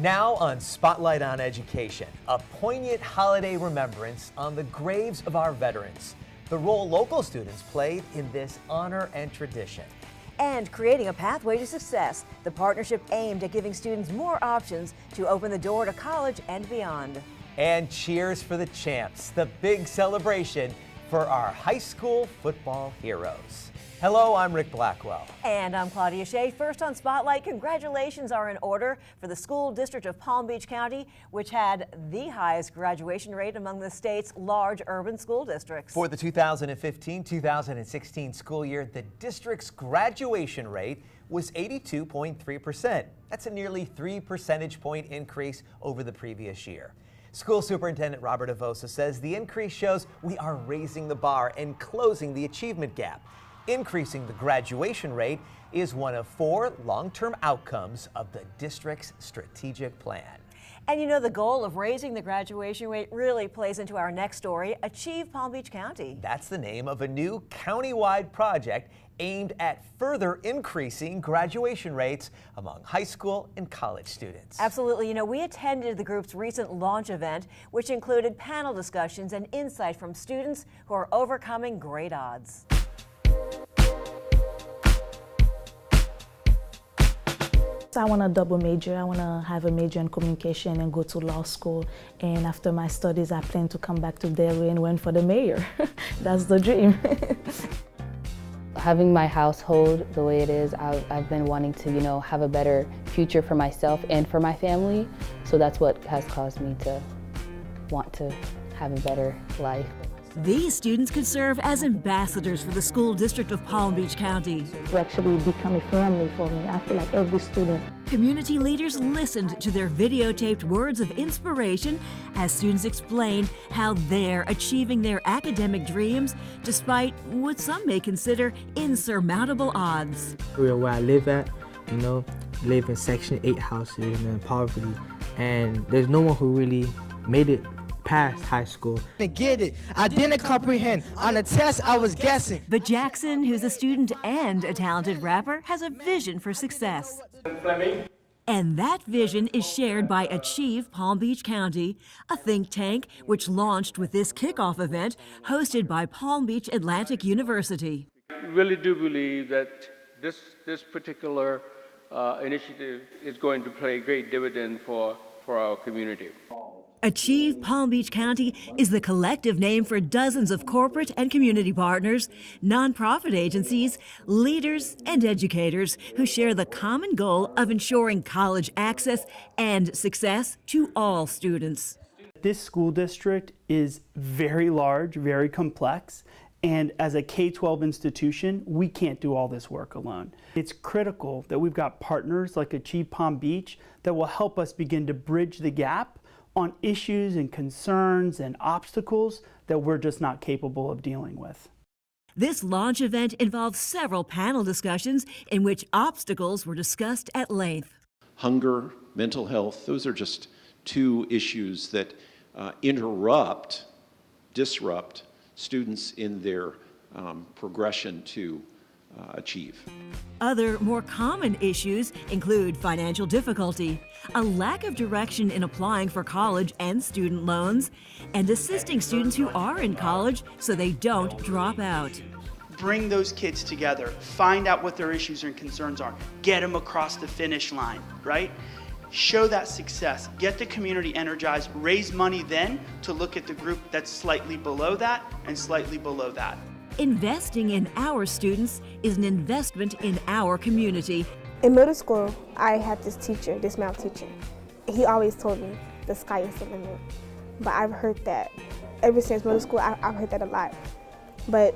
Now on Spotlight on Education, a poignant holiday remembrance on the graves of our veterans, the role local students played in this honor and tradition. And creating a pathway to success, the partnership aimed at giving students more options to open the door to college and beyond. And cheers for the champs, the big celebration for our high school football heroes. Hello, I'm Rick Blackwell. And I'm Claudia Shea. First on Spotlight, congratulations are in order for the school district of Palm Beach County, which had the highest graduation rate among the state's large urban school districts. For the 2015-2016 school year, the district's graduation rate was 82.3%. That's a nearly 3 percentage point increase over the previous year. School Superintendent Robert Avosa says the increase shows we are raising the bar and closing the achievement gap. Increasing the graduation rate is one of 4 long-term outcomes of the district's strategic plan. And you know, the goal of raising the graduation rate really plays into our next story, Achieve Palm Beach County. That's the name of a new county-wide project aimed at further increasing graduation rates among high school and college students. Absolutely. You know, we attended the group's recent launch event, which included panel discussions and insight from students who are overcoming great odds. I want to double major. I want to have a major in communication and go to law school. And after my studies, I plan to come back to Delray and run for the mayor. That's the dream. Having my household the way it is, I've been wanting to, have a better future for myself and for my family. So that's what has caused me to want to have a better life. These students could serve as ambassadors for the school district of Palm Beach County. It's actually become a family for me. I feel like every student. Community leaders listened to their videotaped words of inspiration as students explained how they're achieving their academic dreams despite what some may consider insurmountable odds. Where I live at, live in Section 8 houses in poverty, and there's no one who really made it past high school. I get it. I didn't comprehend. On the test, I was guessing. But Jackson, who's a student and a talented rapper, has a vision for success. And that vision is shared by Achieve Palm Beach County, a think tank which launched with this kickoff event hosted by Palm Beach Atlantic University. We really do believe that this particular initiative is going to play a great dividend for our community. Achieve Palm Beach County is the collective name for dozens of corporate and community partners, nonprofit agencies, leaders, and educators who share the common goal of ensuring college access and success to all students. This school district is very large, very complex, and as a K-12 institution, we can't do all this work alone. It's critical that we've got partners like Achieve Palm Beach that will help us begin to bridge the gap on issues and concerns and obstacles that we're just not capable of dealing with. This launch event involved several panel discussions in which obstacles were discussed at length. Hunger, mental health, those are just 2 issues that disrupt students in their progression to achieve. Other more common issues include financial difficulty, a lack of direction in applying for college and student loans, and assisting students who are in college so they don't drop out. Bring those kids together, find out what their issues and concerns are, get them across the finish line, right? Show that success, get the community energized, raise money then to look at the group that's slightly below that and slightly below that. Investing in our students is an investment in our community. In middle school, I had this teacher, this math teacher. He always told me the sky is the limit. But I've heard that ever since middle school, I've heard that a lot. But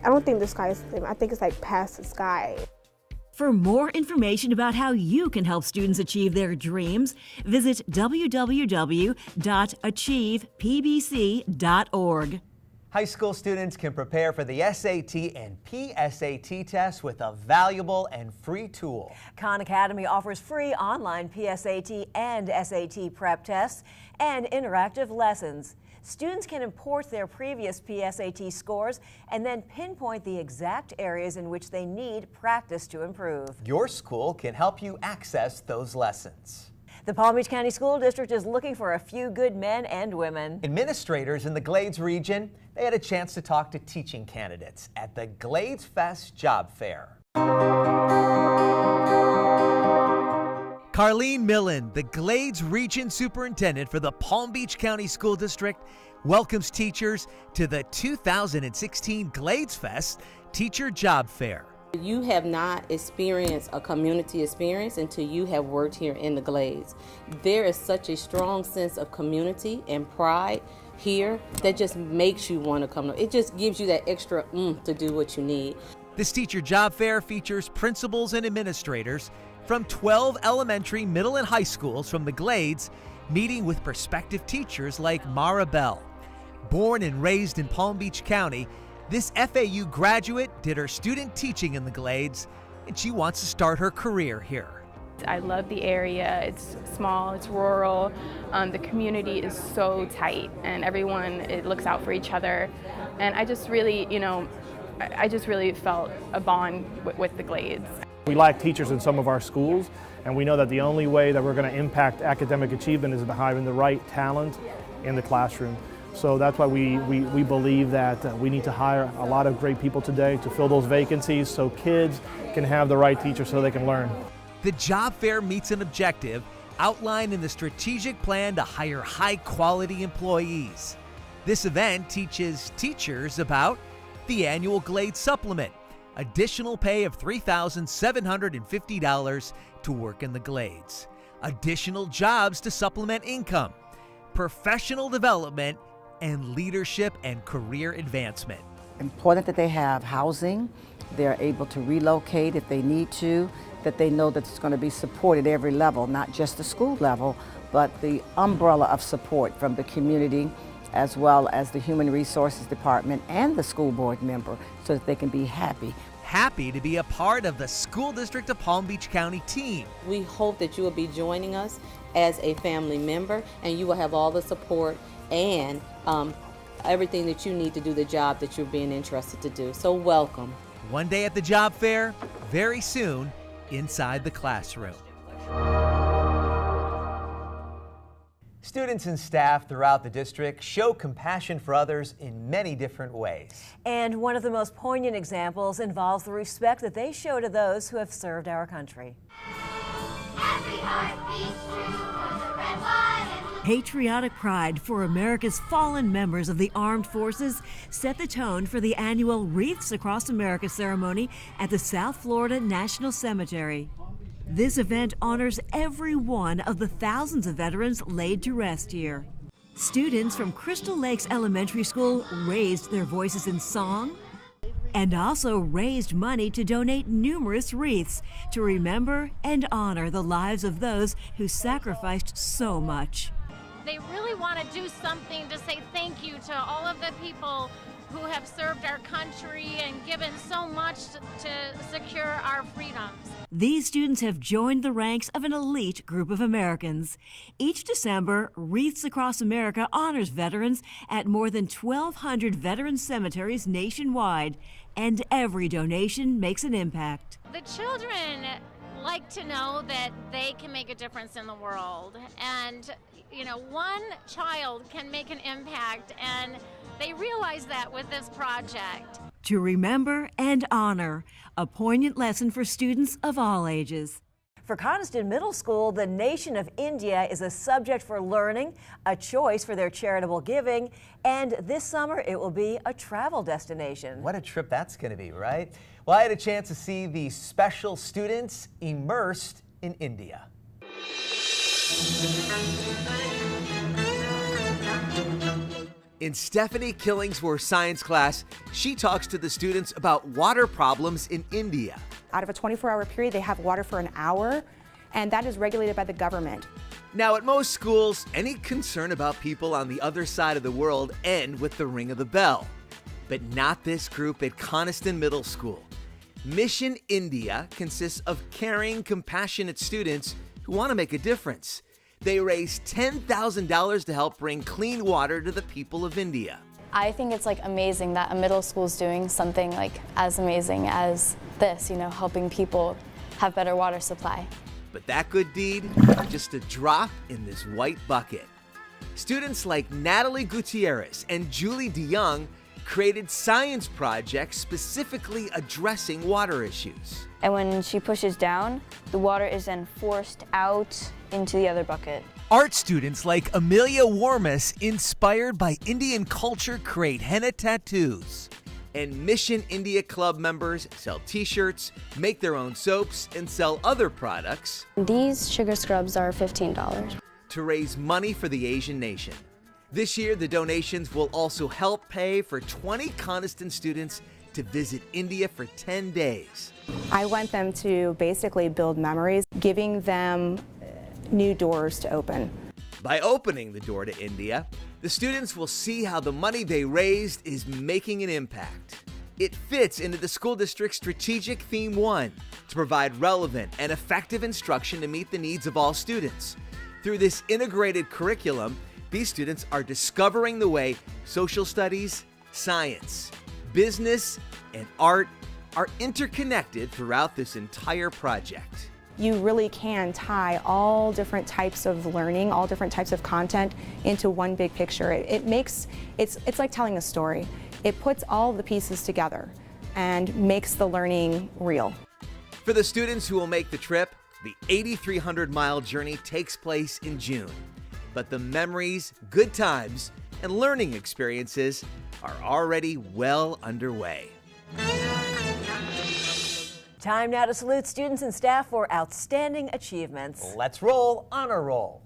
I don't think the sky is the limit. I think it's like past the sky. For more information about how you can help students achieve their dreams, visit www.achievepbc.org. High school students can prepare for the SAT and PSAT tests with a valuable and free tool. Khan Academy offers free online PSAT and SAT prep tests and interactive lessons. Students can import their previous PSAT scores and then pinpoint the exact areas in which they need practice to improve. Your school can help you access those lessons. The Palm Beach County School District is looking for a few good men and women. Administrators in the Glades region, they had a chance to talk to teaching candidates at the Glades Fest Job Fair. Carlene Millen, the Glades Region Superintendent for the Palm Beach County School District, welcomes teachers to the 2016 Glades Fest Teacher Job Fair. You have not experienced a community experience until you have worked here in the Glades. There is such a strong sense of community and pride here that just makes you want to come. It just gives you that extra to do what you need. This Teacher Job Fair features principals and administrators from 12 elementary, middle, and high schools from the Glades, meeting with prospective teachers like Mara Bell. Born and raised in Palm Beach County, this FAU graduate did her student teaching in the Glades, and she wants to start her career here. I love the area. It's small, it's rural. The community is so tight, and everyone looks out for each other. And I just really, I just really felt a bond with the Glades. We lack teachers in some of our schools, and we know that the only way that we're going to impact academic achievement is by having the right talent in the classroom. So that's why we believe that we need to hire a lot of great people today to fill those vacancies so kids can have the right teachers so they can learn. The job fair meets an objective outlined in the strategic plan to hire high-quality employees. This event teaches teachers about the annual Glades Supplement, additional pay of $3,750 to work in the Glades, additional jobs to supplement income, professional development, and leadership and career advancement. Important that they have housing, they're able to relocate if they need to, that they know that it's going to be supported at every level, not just the school level, but the umbrella of support from the community as well as the Human Resources Department and the school board member so that they can be happy. Happy to be a part of the School District of Palm Beach County team. We hope that you will be joining us as a family member, and you will have all the support and everything that you need to do the job that you're being interested to do. So welcome. One day at the job fair, very soon inside the classroom. Students and staff throughout the district show compassion for others in many different ways. And one of the most poignant examples involves the respect that they show to those who have served our country. Patriotic pride for America's fallen members of the armed forces set the tone for the annual Wreaths Across America ceremony at the South Florida National Cemetery. This event honors every one of the thousands of veterans laid to rest here. Students from Crystal Lakes Elementary School raised their voices in song and also raised money to donate numerous wreaths to remember and honor the lives of those who sacrificed so much. They really want to do something to say thank you to all of the people who have served our country and given so much to secure our freedoms. These students have joined the ranks of an elite group of Americans. Each December, Wreaths Across America honors veterans at more than 1,200 veteran cemeteries nationwide, and every donation makes an impact. The children like to know that they can make a difference in the world, and one child can make an impact, and they realize that with this project. To remember and honor, a poignant lesson for students of all ages. For Coniston Middle School, the nation of India is a subject for learning, a choice for their charitable giving, and this summer it will be a travel destination. What a trip that's going to be, right? Well, I had a chance to see the special students immersed in India. In Stephanie Killingsworth's science class, she talks to the students about water problems in India. Out of a 24-hour period, they have water for an hour, and that is regulated by the government. Now, at most schools, any concern about people on the other side of the world end with the ring of the bell. But not this group at Coniston Middle School. Mission India consists of caring, compassionate students who want to make a difference. They raised $10,000 to help bring clean water to the people of India. I think it's amazing that a middle school is doing something as amazing as this, helping people have better water supply. But that good deed, just a drop in this white bucket. Students like Natalie Gutierrez and Julie DeYoung created science projects specifically addressing water issues. And when she pushes down, the water is then forced out into the other bucket. Art students like Amelia Warmus, inspired by Indian culture, create henna tattoos. And Mission India Club members sell t-shirts, make their own soaps, and sell other products. These sugar scrubs are $15. To raise money for the Asian nation. This year, the donations will also help pay for 20 Coniston students to visit India for 10 days. I want them to basically build memories, giving them new doors to open. By opening the door to India, the students will see how the money they raised is making an impact. It fits into the school district's strategic theme 1, to provide relevant and effective instruction to meet the needs of all students. Through this integrated curriculum, these students are discovering the way social studies, science, business, and art are interconnected throughout this entire project. You really can tie all different types of learning, all different types of content into one big picture. It's like telling a story. It puts all the pieces together and makes the learning real. For the students who will make the trip, the 8,300-mile journey takes place in June. But the memories, good times, and learning experiences are already well underway. Time now to salute students and staff for outstanding achievements. Let's roll Honor Roll.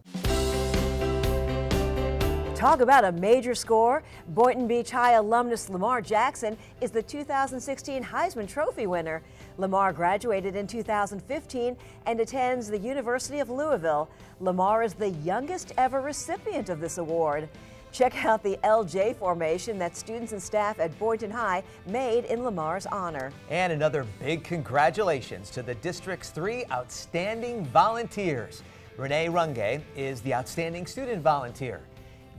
Talk about a major score. Boynton Beach High alumnus Lamar Jackson is the 2016 Heisman Trophy winner. Lamar graduated in 2015 and attends the University of Louisville. Lamar is the youngest ever recipient of this award. Check out the LJ formation that students and staff at Boynton High made in Lamar's honor. And another big congratulations to the district's 3 outstanding volunteers. Renee Runge is the outstanding student volunteer.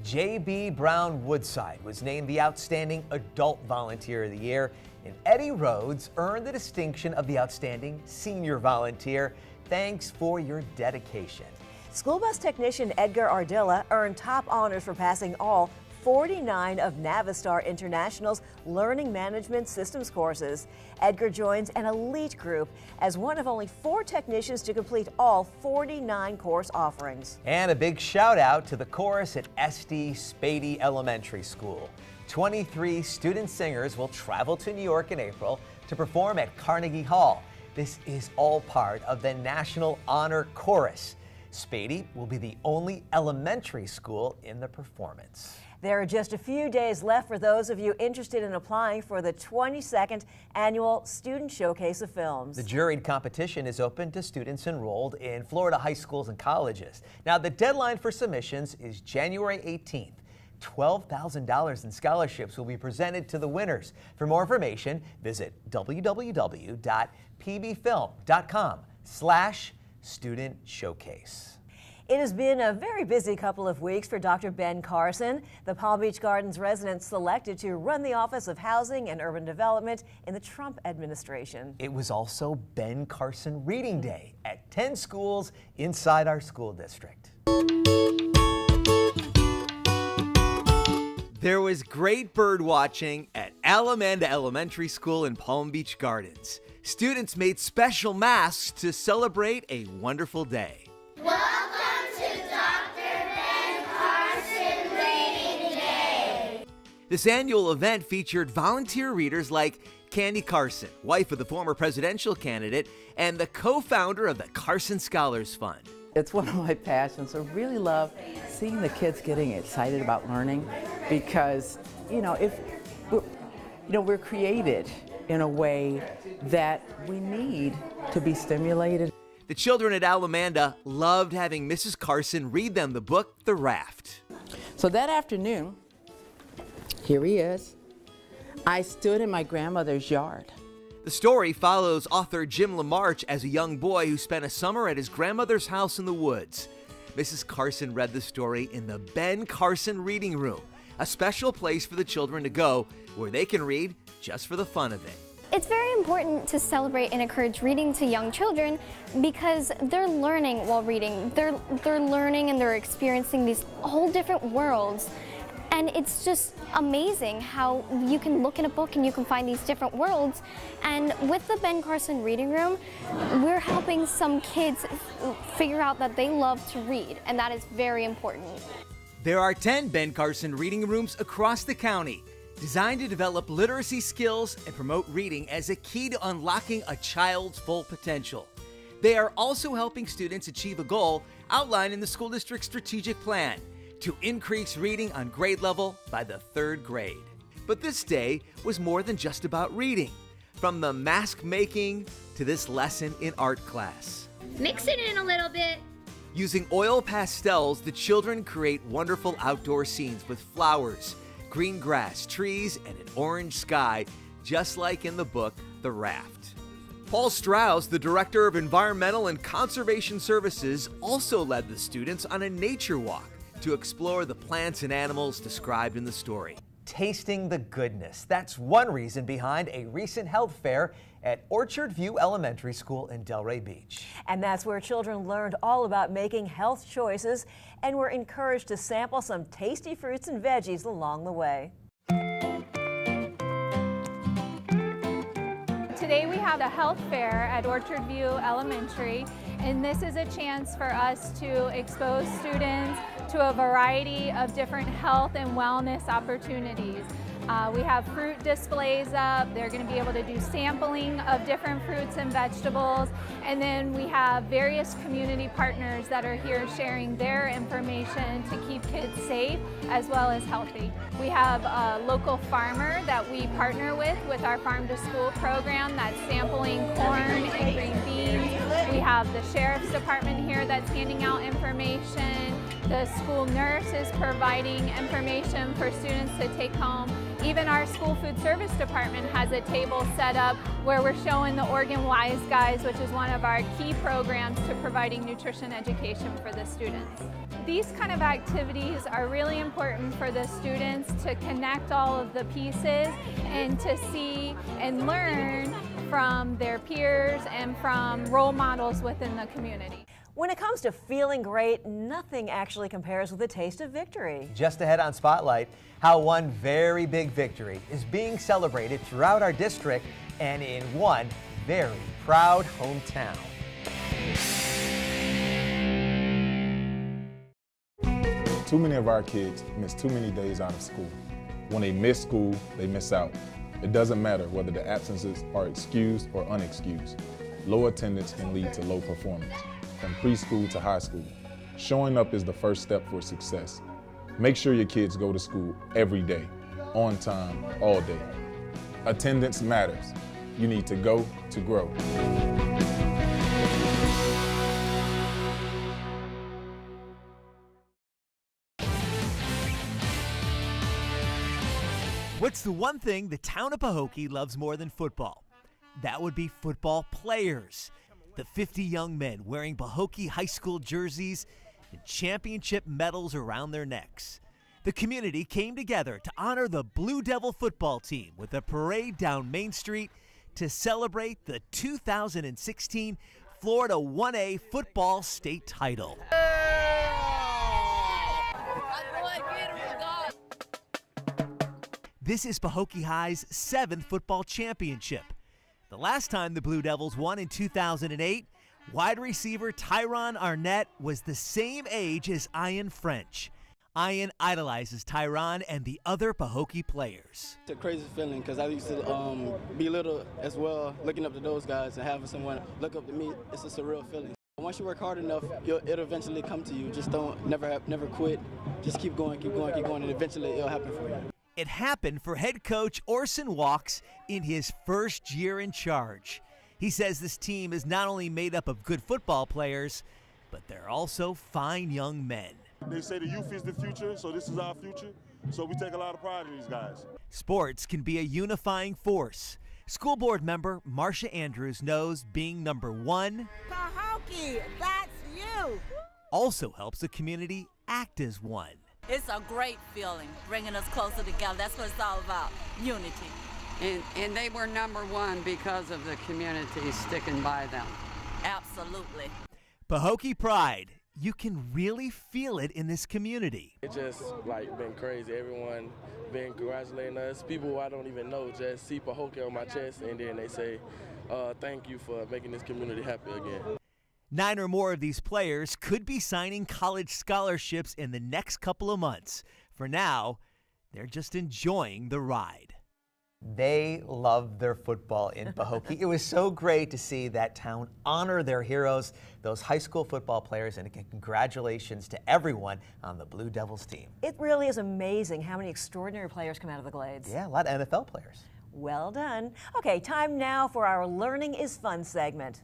J.B. Brown Woodside was named the outstanding adult volunteer of the year. And Eddie Rhodes earned the distinction of the outstanding senior volunteer. Thanks for your dedication. School bus technician Edgar Ardilla earned top honors for passing all 49 of Navistar International's Learning Management Systems courses. Edgar joins an elite group as one of only 4 technicians to complete all 49 course offerings. And a big shout out to the chorus at SD Spady Elementary School. 23 student singers will travel to New York in April to perform at Carnegie Hall. This is all part of the National Honor Chorus. Spady will be the only elementary school in the performance. There are just a few days left for those of you interested in applying for the 22nd Annual Student Showcase of Films. The juried competition is open to students enrolled in Florida high schools and colleges. Now, the deadline for submissions is January 18th. $12,000 in scholarships will be presented to the winners. For more information, visit www.pbfilm.com/Student Showcase. It has been a very busy couple of weeks for Dr. Ben Carson, the Palm Beach Gardens resident selected to run the Office of Housing and Urban Development in the Trump administration. It was also Ben Carson Reading Day at 10 schools inside our school district. There was great bird watching at Alamanda Elementary School in Palm Beach Gardens. Students made special masks to celebrate a wonderful day. Welcome to Dr. Ben Carson Reading Day. This annual event featured volunteer readers like Candy Carson, wife of the former presidential candidate and the co-founder of the Carson Scholars Fund. It's one of my passions. I really love seeing the kids getting excited about learning because, we're created in a way that we need to be stimulated. The children at Alamanda loved having Mrs. Carson read them the book, The Raft. So that afternoon, here he is, I stood in my grandmother's yard. The story follows author Jim LaMarche as a young boy who spent a summer at his grandmother's house in the woods. Mrs. Carson read the story in the Ben Carson Reading Room, a special place for the children to go where they can read just for the fun of it. It's very important to celebrate and encourage reading to young children because they're learning while reading. They're learning and they're experiencing these whole different worlds. And it's just amazing how you can look in a book and you can find these different worlds. And with the Ben Carson Reading Room, we're helping some kids figure out that they love to read, and that is very important. There are 10 Ben Carson Reading Rooms across the county, designed to develop literacy skills and promote reading as a key to unlocking a child's full potential. They are also helping students achieve a goal outlined in the school district's strategic plan to increase reading on grade level by the 3rd grade. But this day was more than just about reading, from the mask making to this lesson in art class. Mix it in a little bit. Using oil pastels, the children create wonderful outdoor scenes with flowers, green grass, trees, and an orange sky, just like in the book, The Raft. Paul Strauss, the Director of Environmental and Conservation Services, also led the students on a nature walk to explore the plants and animals described in the story. Tasting the goodness. That's one reason behind a recent health fair at Orchard View Elementary School in Delray Beach. And that's where children learned all about making health choices and were encouraged to sample some tasty fruits and veggies along the way. Today we have a health fair at Orchard View Elementary, and this is a chance for us to expose students to a variety of different health and wellness opportunities. We have fruit displays up. They're going to be able to do sampling of different fruits and vegetables. And then we have various community partners that are here sharing their information to keep kids safe as well as healthy. We have a local farmer that we partner with our Farm to School program that's sampling corn and green beans. We have the Sheriff's Department here that's handing out information. The school nurse is providing information for students to take home. Even our school food service department has a table set up where we're showing the Oregon Wise Guys, which is one of our key programs to providing nutrition education for the students. These kind of activities are really important for the students to connect all of the pieces and to see and learn from their peers and from role models within the community. When it comes to feeling great, nothing actually compares with the taste of victory. Just ahead on Spotlight, how one very big victory is being celebrated throughout our district and in one very proud hometown. Too many of our kids miss too many days out of school. When they miss school, they miss out. It doesn't matter whether the absences are excused or unexcused. Low attendance can lead to low performance. From preschool to high school, showing up is the first step for success. Make sure your kids go to school every day, on time, all day. Attendance matters. You need to go to grow. What's the one thing the town of Pahokee loves more than football? That would be football players. The 50 young men wearing Pahokee High School jerseys and championship medals around their necks. The community came together to honor the Blue Devil football team with a parade down Main Street to celebrate the 2016 Florida 1A football state title. This is Pahokee High's 7th football championship. The last time the Blue Devils won in 2008, wide receiver Tyron Arnett was the same age as Ian French. Ian idolizes Tyron and the other Pahokee players. It's a crazy feeling because I used to be little as well, looking up to those guys and having someone look up to me. It's a surreal feeling. Once you work hard enough, it'll eventually come to you. Just never quit. Just keep going, and eventually it'll happen for you. It happened for head coach Orson Walks in his first year in charge. He says this team is not only made up of good football players, but they're also fine young men. They say the youth is the future, so this is our future. So we take a lot of pride in these guys. Sports can be a unifying force. School board member Marcia Andrews knows being number one Pahokee, that's you! also helps the community act as one. It's a great feeling, bringing us closer together. That's what it's all about, unity. And they were #1 because of the community sticking by them. Absolutely. Pahokee Pride. You can really feel it in this community. It just been crazy. Everyone been congratulating us. People who I don't even know just see Pahokee on my chest and then they say, thank you for making this community happy again. 9 or more of these players could be signing college scholarships in the next couple of months. For now, they're just enjoying the ride. They love their football in Pahokee. It was so great to see that town honor their heroes, those high school football players, and again, congratulations to everyone on the Blue Devils team. It really is amazing how many extraordinary players come out of the Glades. Yeah, a lot of NFL players. Well done. Okay, time now for our Learning is Fun segment.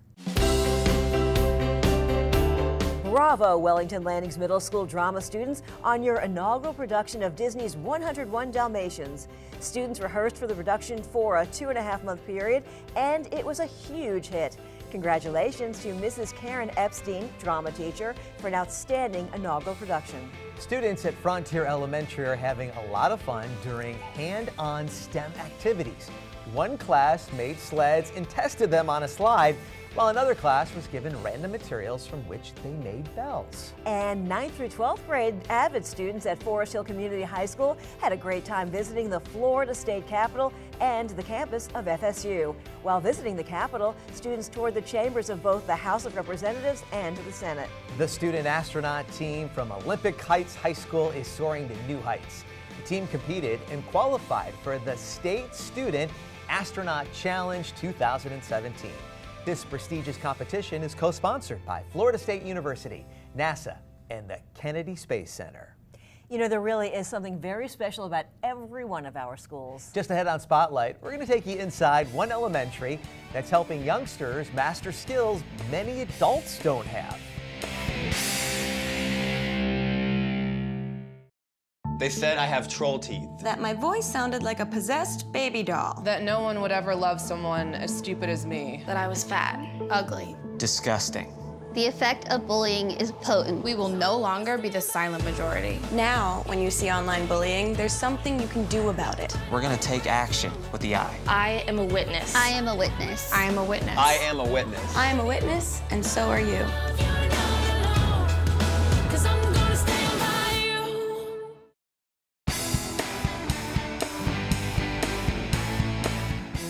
Bravo, Wellington Landing's middle school drama students, on your inaugural production of Disney's 101 Dalmatians. Students rehearsed for the production for a 2.5-month period, and it was a huge hit. Congratulations to Mrs. Karen Epstein, drama teacher, for an outstanding inaugural production. Students at Frontier Elementary are having a lot of fun during hand-on STEM activities. One class made sleds and tested them on a slide, while another class was given random materials from which they made bells. And 9th through 12th grade avid students at Forest Hill Community High School had a great time visiting the Florida State Capitol and the campus of FSU. While visiting the Capitol, students toured the chambers of both the House of Representatives and the Senate. The student astronaut team from Olympic Heights High School is soaring to new heights. The team competed and qualified for the State Student Astronaut Challenge 2017. This prestigious competition is co-sponsored by Florida State University, NASA, and the Kennedy Space Center. You know, there really is something very special about every one of our schools. Just ahead on Spotlight, we're going to take you inside one elementary that's helping youngsters master skills many adults don't have. They said I have troll teeth. That my voice sounded like a possessed baby doll. That no one would ever love someone as stupid as me. That I was fat, ugly. Disgusting. The effect of bullying is potent. We will no longer be the silent majority. Now, when you see online bullying, there's something you can do about it. We're gonna take action with the I. I am a witness. I am a witness. I am a witness. I am a witness. I am a witness, and so are you.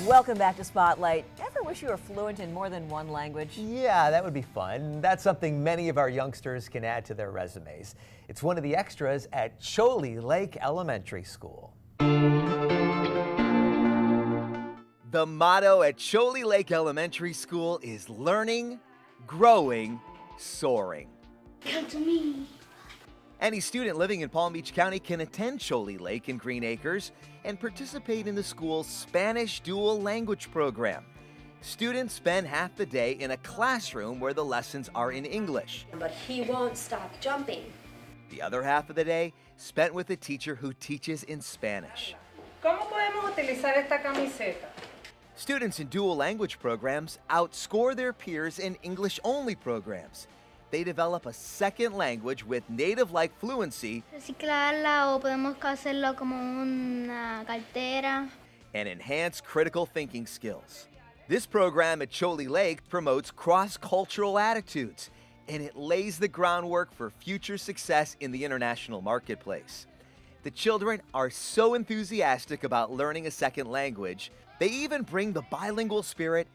Welcome back to Spotlight. Ever wish you were fluent in more than one language? Yeah, that would be fun. That's something many of our youngsters can add to their resumes. It's one of the extras at Choley Lake Elementary School. The motto at Choley Lake Elementary School is learning, growing, soaring. Come to me. Any student living in Palm Beach County can attend Choley Lake in Green Acres and participate in the school's Spanish dual language program. Students spend half the day in a classroom where the lessons are in English. But he won't stop jumping. The other half of the day spent with a teacher who teaches in Spanish. ¿Cómo podemos utilizar esta camiseta? Students in dual language programs outscore their peers in English-only programs. They develop a second language with native-like fluency Reciclarla o podemos hacerlo como una cartera. and enhance critical thinking skills. This program at Choley Lake promotes cross-cultural attitudes, and it lays the groundwork for future success in the international marketplace. The children are so enthusiastic about learning a second language, they even bring the bilingual spirit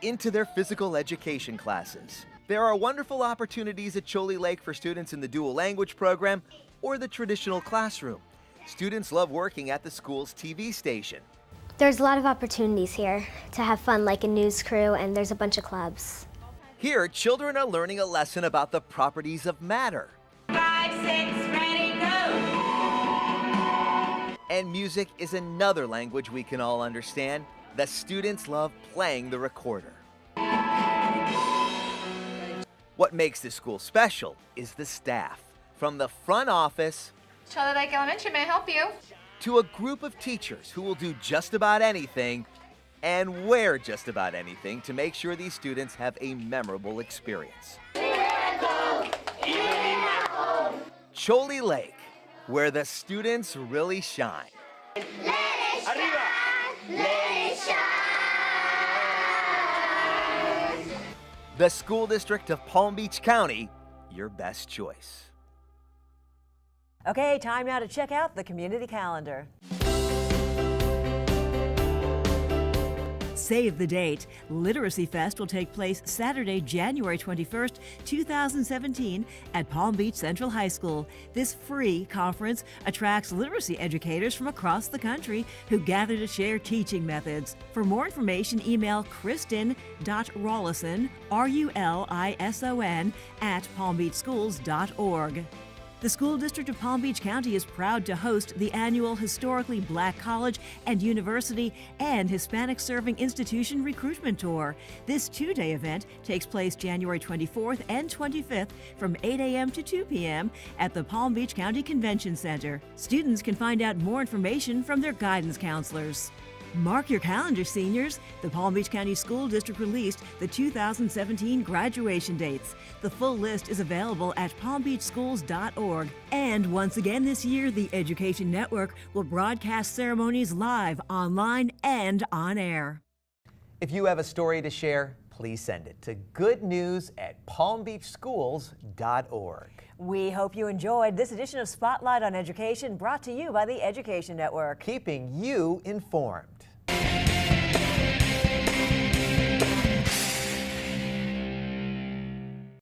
into their physical education classes. There are wonderful opportunities at Choley Lake for students in the dual language program or the traditional classroom. Students love working at the school's TV station. There's a lot of opportunities here to have fun, like a news crew, and there's a bunch of clubs. Here, children are learning a lesson about the properties of matter. 5, 6, ready, go! And music is another language we can all understand. The students love playing the recorder. What makes this school special is the staff. From the front office Choley Lake Elementary, may I help you? to a group of teachers who will do just about anything and wear just about anything to make sure these students have a memorable experience. Choley Lake, where the students really shine. Let it Arriba. The School District of Palm Beach County, your best choice. Okay, time now to check out the community calendar. Save the date. Literacy Fest will take place Saturday, January 21st, 2017 at Palm Beach Central High School. This free conference attracts literacy educators from across the country who gather to share teaching methods. For more information, email Kristen.Rollison, Rulison, at palmbeachschools.org. The School District of Palm Beach County is proud to host the annual Historically Black College and University and Hispanic Serving Institution Recruitment Tour. This two-day event takes place January 24th and 25th from 8 a.m. to 2 p.m. at the Palm Beach County Convention Center. Students can find out more information from their guidance counselors. Mark your calendar, seniors. The Palm Beach County School District released the 2017 graduation dates. The full list is available at palmbeachschools.org. And once again this year, the Education Network will broadcast ceremonies live, online, and on air. If you have a story to share, please send it to goodnews@palmbeachschools.org. We hope you enjoyed this edition of Spotlight on Education, brought to you by the Education Network. Keeping you informed.